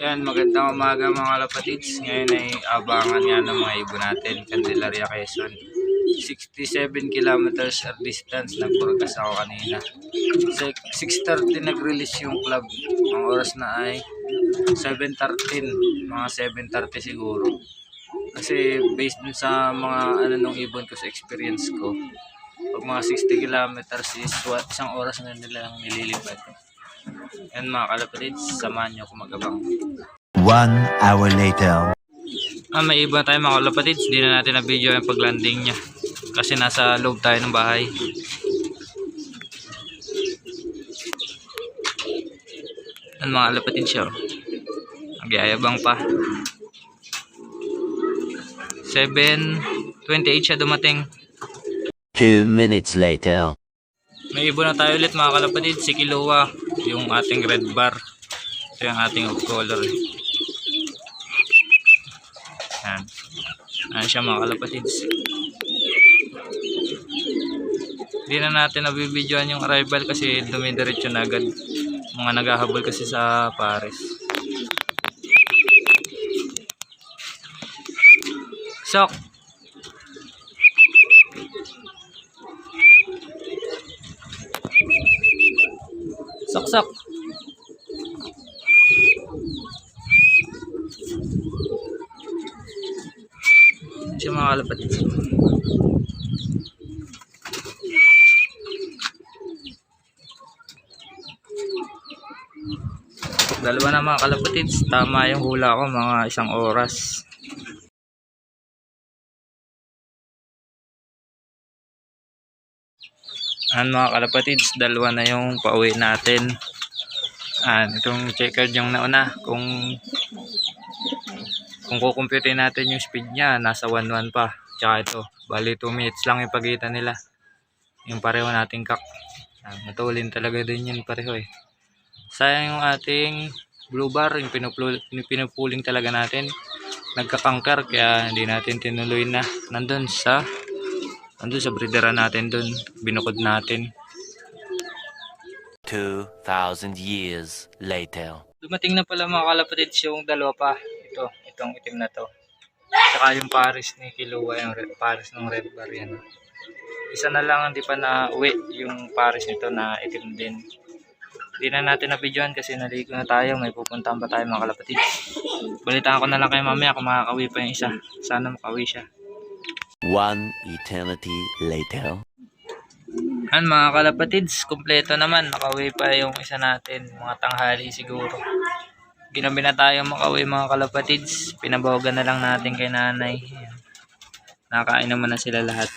Yan, magandang umaga mga kalapatids. Ngayon ay abangan nga ng mga ibon natin, Candelaria, Quezon. 67 kilometers at distance, nag-forecast ako kanina. 6:30 nag-release yung club. Ang oras na ay 7:13, mga 7:30 siguro. Kasi based dun sa mga nung ibon ko, sa experience ko, pag mga 60 kilometers is isang oras na nilang nililipad. Yan mga kalapatids, samahan nyo ako magabang. 1 hour later. May iba tayo mga kalapatids, di na natin na-video yung pag-landing niya kasi nasa loob tayo ng bahay. Yan mga kalapatids siya, nagyayabang pa. 7:28 siya dumating. 2 minutes later. May ibon na tayo ulit mga kalapatids, si Kilua, yung ating red bar. Ito yung ating off color. Yan. Ayan siya mga kalapatids. Hindi na natin nabibidyoan yung arrival kasi dumidiretso na agad. Mga naghahabol kasi sa pares. Sok! Sok sok! Siya mga kalapatids. Dalawa na mga kalapatids, tama yung hula ko, mga 1 oras. Mga kalapatids, dalawa na yung pauwi natin. Itong checkered yung nauna, kung kukumputin natin yung speed niya, nasa 1:1 pa. Tsaka ito, bali 2 minutes lang yung pagitan nila. Yung pareho nating kak. Matulin talaga din yun pareho eh. Sayang yung ating blue bar, yung pinupuling talaga natin. Nagkakangkar kaya hindi natin tinuloy na. Nandun sa breederan natin dun. Binukod natin. 2,000 years later. Dumating na pala mga kalapatids yung dalawa pa. Itong itim na to. Saka yung pares ni Kilua, yung pares ng red bar yan. Isa na lang hindi pa na uwi, yung pares nito na itim din. Hindi na natin na-videoan kasi naligo na tayo, may pupuntahan pa tayo mga kalapatids. Balitaan ko na lang kayo mamaya kung makakawi pa yung isa. Sana makawi siya. 1 eternity later. Mga kalapatids, kumpleto naman, nakauwi pa yung isa natin, mga tanghali siguro. Ginabi na tayo makauwi mga kalapatids, pinabawagan na lang natin kay nanay. Nakain naman na sila lahat.